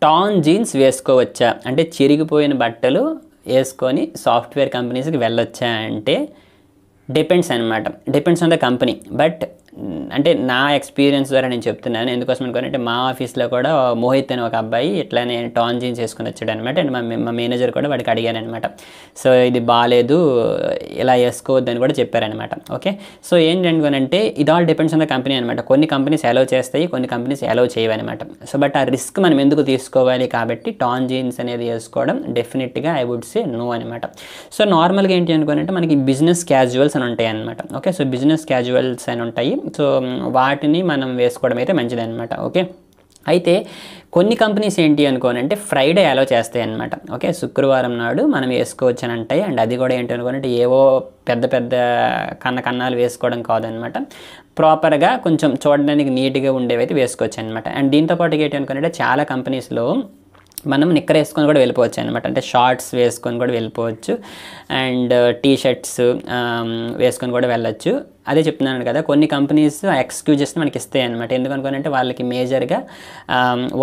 Tan jeans వేసుకోవచ్చా అంటే చిరిగిపోయిన బట్టలు వేసుకొని సాఫ్ట్వేర్ కంపెనీస్కి వెళ్ళొచ్చా అంటే డిపెండ్స్ అనమాట, depends on the company. But అంటే నా ఎక్స్పీరియన్స్ ద్వారా నేను చెప్తున్నాను. ఎందుకోసం అనుకోనంటే మా ఆఫీస్లో కూడా మోహిత్ అని ఒక అబ్బాయి ఇట్లానే టాన్ జీన్స్ వేసుకొని వచ్చాడు అనమాట. అండ్ మా మేనేజర్ కూడా వాడికి అడిగాను అనమాట, సో ఇది బాగాలేదు ఇలా వేసుకోవద్దని కూడా చెప్పారనమాట. ఓకే, సో ఏంటనుకోనంటే ఇది all depends on the company అనమాట. కొన్ని కంపెనీస్ అలౌ చేస్తాయి, కొన్ని కంపెనీస్ అలౌ చేయవన్నమాట. సో బట్ ఆ రిస్క్ మనం ఎందుకు తీసుకోవాలి కాబట్టి టాన్ జీన్స్ అనేది వేసుకోవడం డెఫినెట్గా ఐ వుడ్ సే నో అనమాట. సో నార్మల్గా ఏంటి అనుకోనంటే మనకి బిజినెస్ క్యాజువల్స్ అని ఉంటాయి అనమాట. ఓకే, సో బిజినెస్ క్యాజువల్స్ అని ఉంటాయి, సో వాటిని మనం వేసుకోవడం అయితే మంచిదన్నమాట. ఓకే, అయితే కొన్ని కంపెనీస్ ఏంటి అనుకోనంటే ఫ్రైడే అలో చేస్తాయి అనమాట. ఓకే, శుక్రవారం నాడు మనం వేసుకోవచ్చు అని అంటాయి. అండ్ అది కూడా ఏంటి అనుకోనంటే ఏవో పెద్ద పెద్ద కన్నాలు వేసుకోవడం కాదనమాట, ప్రాపర్గా కొంచెం చూడడానికి నీట్గా ఉండేవి అయితే వేసుకోవచ్చు అనమాట. అండ్ దీంతోపాటు ఏంటి అనుకోనంటే చాలా కంపెనీస్లో మనం నిక్కర్ వేసుకొని కూడా వెళ్ళిపోవచ్చు అనమాట, అంటే షార్ట్స్ వేసుకొని కూడా వెళ్ళిపోవచ్చు అండ్ టీ షర్ట్స్ వేసుకొని కూడా వెళ్ళొచ్చు. అదే చెప్తున్నాను కదా, కొన్ని కంపెనీస్ ఆ ఎక్స్క్యూజెస్ని మనకి ఇస్తాయి అనమాట. ఎందుకనుకోనంటే వాళ్ళకి మేజర్గా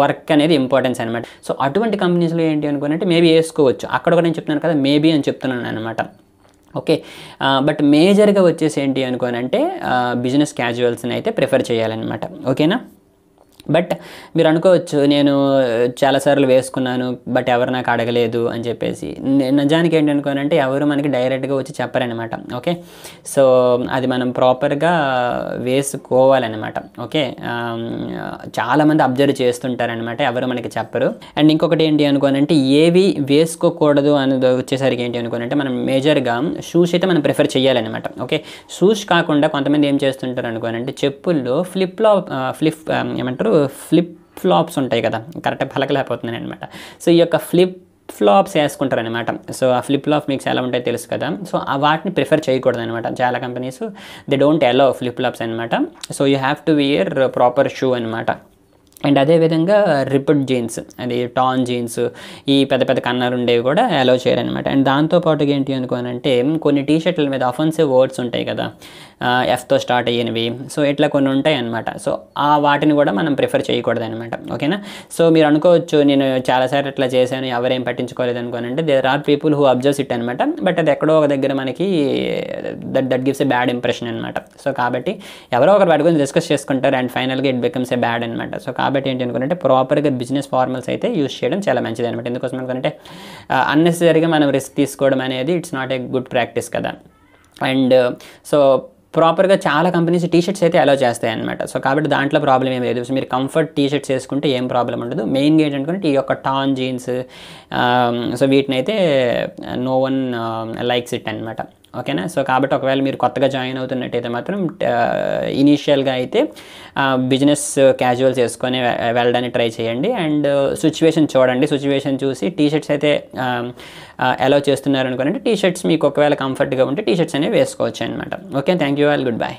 వర్క్ అనేది ఇంపార్టెన్స్ అనమాట. సో అటువంటి కంపెనీస్లో ఏంటి అనుకోనంటే మేబీ వేసుకోవచ్చు. అక్కడ కూడా నేను చెప్తున్నాను కదా మేబీ అని చెప్తున్నాను అనమాట. ఓకే, బట్ మేజర్గా వచ్చేసి ఏంటి అనుకోనంటే బిజినెస్ క్యాజువల్స్ని అయితే ప్రిఫర్ చేయాలన్నమాట. ఓకేనా, బట్ మీరు అనుకోవచ్చు నేను చాలాసార్లు వేసుకున్నాను బట్ ఎవరు నాకు అడగలేదు అని చెప్పేసి. నిజానికి ఏంటి అనుకోనంటే ఎవరు మనకి డైరెక్ట్గా వచ్చి చెప్పారనమాట. ఓకే, సో అది మనం ప్రాపర్గా వేసుకోవాలన్నమాట. ఓకే, చాలామంది అబ్జర్వ్ చేస్తుంటారనమాట, ఎవరు మనకి చెప్పరు. అండ్ ఇంకొకటి ఏంటి అనుకోనంటే ఏవి వేసుకోకూడదు అనేది వచ్చేసరికి ఏంటి అనుకోనంటే మనం మేజర్గా షూస్ అయితే మనం ప్రిఫర్ చేయాలన్నమాట. ఓకే, షూస్ కాకుండా కొంతమంది ఏం చేస్తుంటారు అనుకోనంటే చెప్పుల్లో ఏమంటారు ఫ్లిప్ ఫ్లాప్స్ ఉంటాయి కదా, కరెక్ట్గా పలకలేకపోతున్నాను అనమాట. సో ఈ యొక్క ఫ్లిప్ ఫ్లాప్స్ వేసుకుంటారు అనమాట. సో ఆ ఫ్లిప్ ఫ్లాప్ మీకు ఎలా ఉంటాయో తెలుసు కదా, సో వాటిని ప్రిఫర్ చేయకూడదు అనమాట. చాలా companies they don't allow flip flops అనమాట. So you have to wear proper shoe అనమాట. అండ్ అదేవిధంగా రిపిడ్ జీన్స్, అది టాన్ జీన్స్, ఈ పెద్ద పెద్ద కన్నాలు ఉండేవి కూడా అలౌ చేయాలన్నమాట. అండ్ దాంతోపాటుగా ఏంటి అనుకోనంటే కొన్ని టీ షర్ట్ల మీద అఫెన్సివ్ వర్డ్స్ ఉంటాయి కదా, ఎఫ్తో స్టార్ట్ అయ్యినవి, సో ఇట్లా కొన్ని ఉంటాయి అనమాట. సో వాటిని కూడా మనం ప్రిఫర్ చేయకూడదు అనమాట. ఓకేనా, సో మీరు అనుకోవచ్చు నేను చాలాసార్లు ఇట్లా చేశాను ఎవరేం పట్టించుకోలేదు అనుకోనంటే there are people who observes it అనమాట. బట్ అది ఎక్కడో ఒక దగ్గర మనకి that gives a bad impression అనమాట. సో కాబట్టి ఎవరో ఒకరు వాటి గురించి డిస్కస్ చేసుకుంటారు అండ్ ఫైనల్గా ఇట్ బికమ్స్ ఎ బ్యాడ్ అనమాట. సో కాబట్టి ఏంటి అనుకుంటే ప్రాపర్గా బిజినెస్ ఫార్మల్స్ అయితే యూస్ చేయడం చాలా మంచిది అనమాట. ఎందుకోసం అనుకుంటే అన్నెసరీగా మనం రిస్క్ తీసుకోవడం అనేది it's not a good practice కదా. అండ్ సో ప్రాపర్గా చాలా కంపెనీస్ టీ షర్ట్స్ అయితే అలౌ చేస్తాయి అనమాట. సో కాబట్టి దాంట్లో ప్రాబ్లం ఏం లేదు. సో మీరు కంఫర్ట్ టీ షర్ట్స్ వేసుకుంటే ఏం ప్రాబ్లం ఉండదు. మెయిన్గా ఏంటంటే ఈ యొక్క టాన్ జీన్స్, సో వీటిని అయితే నో వన్ లైక్స్ ఇట్ అనమాట. ఓకేనా, సో కాబట్టి ఒకవేళ మీరు కొత్తగా జాయిన్ అవుతున్నట్టయితే మాత్రం ఇనీషియల్గా అయితే బిజినెస్ క్యాజువల్స్ వేసుకొని వెళ్ళడానికి ట్రై చేయండి. అండ్ సిచ్యువేషన్ చూడండి, సిచ్యువేషన్ చూసి టీ షర్ట్స్ అయితే అలౌ చేస్తున్నారు అనుకోండి, టీ షర్ట్స్ మీకు ఒకవేళ కంఫర్ట్గా ఉంటే టీ షర్ట్స్ అనేవి వేసుకోవచ్చు అనమాట. Okay, thank you all, good bye.